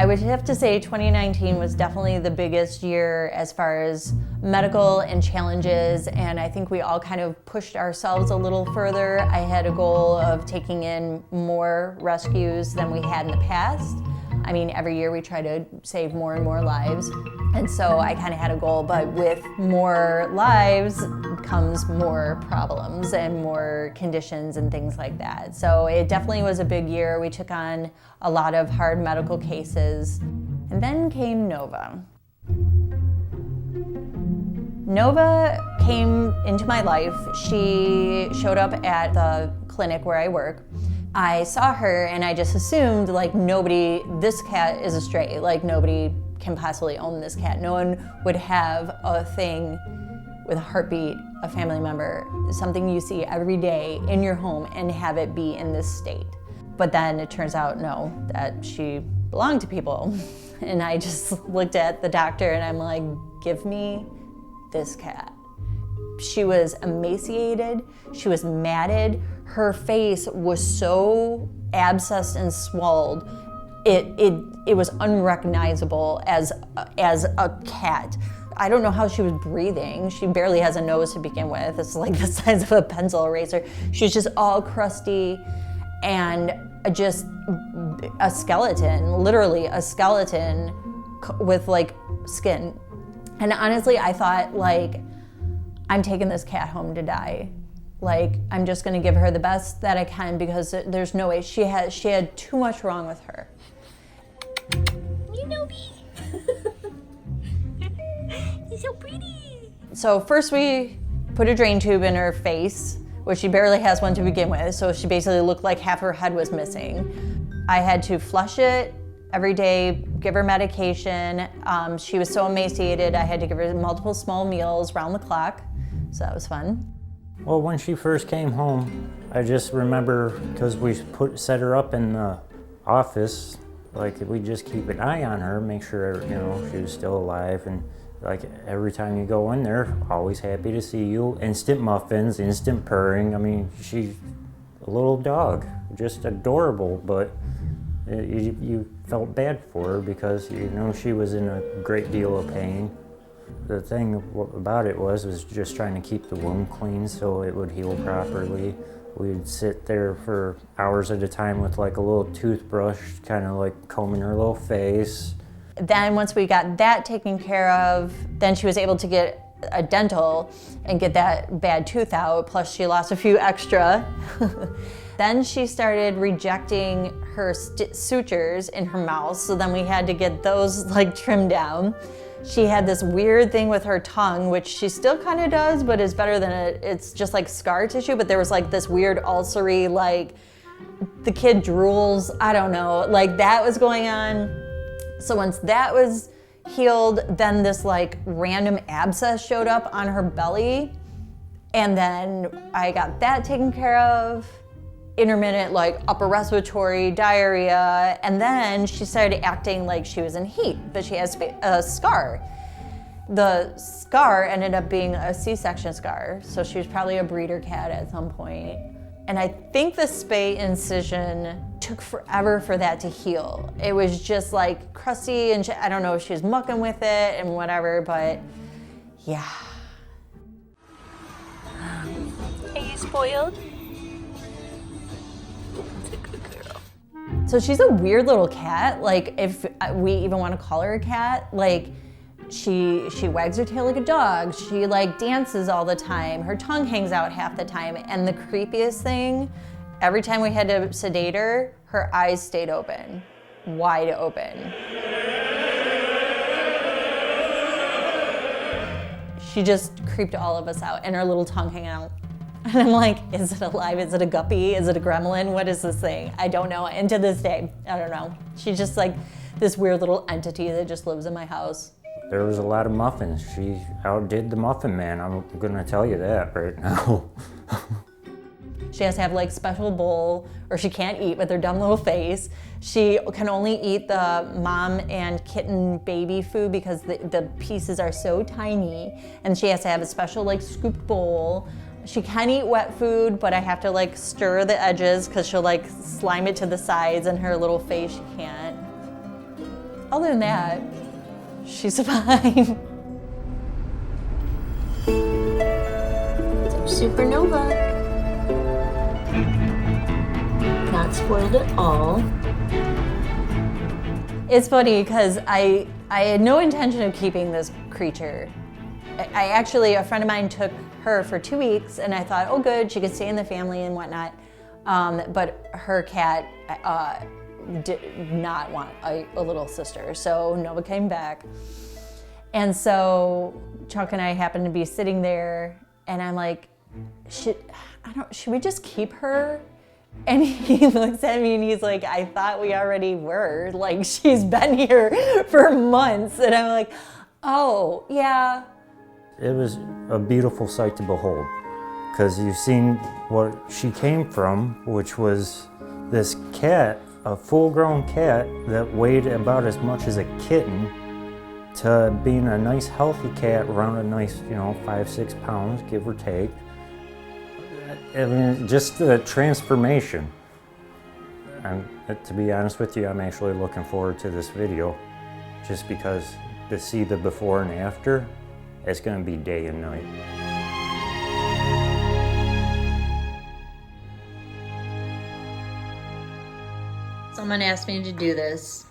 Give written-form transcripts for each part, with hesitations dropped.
would have to say 2019 was definitely the biggest year as far as medical and challenges, and I think we all kind of pushed ourselves a little further. I had a goal of taking in more rescues than we had in the past. I mean, every year we try to save more and more lives, and so I kind of had a goal, but with more lives comes more problems and more conditions and things like that. So it definitely was a big year. We took on a lot of hard medical cases, and then came Nova. Nova came into my life. She showed up at the clinic where I work. I saw her and I just assumed like this cat is a stray, like nobody can possibly own this cat. No one would have a thing with a heartbeat, a family member, something you see every day in your home and have it be in this state. But then it turns out, no, that she belonged to people. And I just looked at the doctor and I'm like, give me this cat. She was emaciated, she was matted, her face was so abscessed and swelled, it was unrecognizable as a cat. I don't know how she was breathing. She barely has a nose to begin with. It's like the size of a pencil eraser. She's just all crusty and just a skeleton, literally a skeleton with like skin. And honestly, I thought like, I'm taking this cat home to die. Like, I'm just gonna give her the best that I can because there's no way. She had too much wrong with her. You know me. You're so pretty. So first we put a drain tube in her face, which she barely has one to begin with, so she basically looked like half her head was missing. I had to flush it every day, give her medication. She was so emaciated, I had to give her multiple small meals round the clock, so that was fun. Well, when she first came home, I just remember, because we set her up in the office, like we just keep an eye on her, make sure, you know, she was still alive, and like every time you go in there, always happy to see you. Instant muffins, instant purring. I mean, she's a little dog, just adorable, but you felt bad for her because, you know, she was in a great deal of pain. The thing about it was just trying to keep the wound clean so it would heal properly. We'd sit there for hours at a time with like a little toothbrush, kind of like combing her little face. Then once we got that taken care of, then she was able to get a dental and get that bad tooth out, plus she lost a few extra. Then she started rejecting her sutures in her mouth, so then we had to get those like trimmed down. She had this weird thing with her tongue, which she still kind of does, but is better than it's just like scar tissue, but there was like this weird ulcery, like the kid drools, I don't know, like that was going on. So once that was healed, then this like random abscess showed up on her belly, and then I got that taken care of. Intermittent like upper respiratory diarrhea, and then she started acting like she was in heat, but she has a scar. The scar ended up being a C-section scar, so she was probably a breeder cat at some point. And I think the spay incision took forever for that to heal. It was just like crusty, and I don't know if she was mucking with it and whatever, but yeah. Are you spoiled? So she's a weird little cat, like if we even want to call her a cat. Like she wags her tail like a dog, she like dances all the time, her tongue hangs out half the time, and the creepiest thing, every time we had to sedate her, her eyes stayed open, wide open. She just creeped all of us out, and her little tongue hanging out. And I'm like, is it alive? Is it a guppy? Is it a gremlin? What is this thing? I don't know. And to this day, I don't know. She's just like this weird little entity that just lives in my house. There was a lot of muffins. She outdid the Muffin Man. I'm gonna tell you that right now. She has to have like special bowl, or she can't eat with her dumb little face. She can only eat the mom and kitten baby food because the pieces are so tiny, and she has to have a special like scooped bowl. She can eat wet food, but I have to like stir the edges because she'll like slime it to the sides, and her little face she can't. other than that, she's fine. Supernova. Not spoiled at all. It's funny because I had no intention of keeping this creature. I actually, a friend of mine took her for 2 weeks, and I thought, oh good, she could stay in the family and whatnot. But her cat did not want a little sister, so Nova came back. And so Chuck and I happened to be sitting there, and I'm like, should we just keep her? And he looks at me and he's like, I thought we already were. Like, she's been here for months. And I'm like, oh, yeah. It was a beautiful sight to behold, because you've seen what she came from, which was this cat, a full-grown cat that weighed about as much as a kitten, to being a nice healthy cat, around a nice, 5-6 pounds, give or take. I mean, just the transformation. And to be honest with you, I'm actually looking forward to this video, just because to see the before and after, it's going to be day and night. Someone asked me to do this,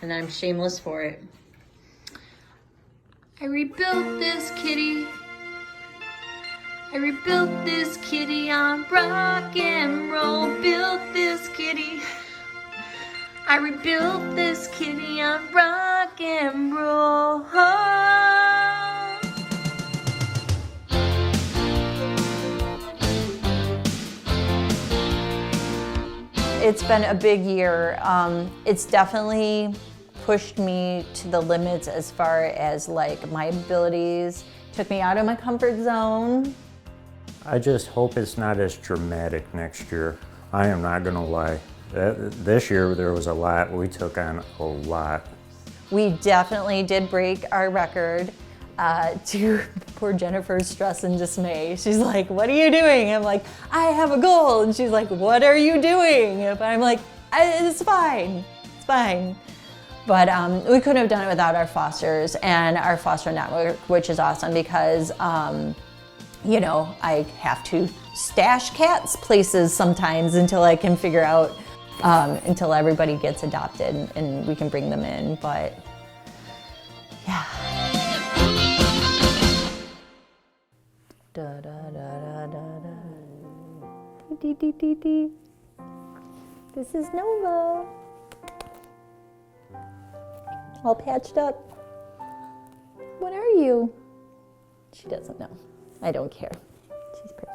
and I'm shameless for it. I rebuilt this kitty. I rebuilt this kitty on rock and roll. Built this kitty. I rebuilt this kitty on rock and roll. It's been a big year. It's definitely pushed me to the limits as far as like my abilities. Took me out of my comfort zone. I just hope it's not as dramatic next year. I am not gonna lie. This year there was a lot. We took on a lot. We definitely did break our record. To poor Jennifer's stress and dismay. She's like, what are you doing? I'm like, I have a goal. And she's like, what are you doing? But I'm like, it's fine, it's fine. But we couldn't have done it without our fosters and our foster network, which is awesome because, I have to stash cats places sometimes until I can figure out, until everybody gets adopted and we can bring them in, but yeah. Da da da da da da. Dee dee dee dee. This is Nova. All patched up. What are you? She doesn't know. I don't care. She's perfect.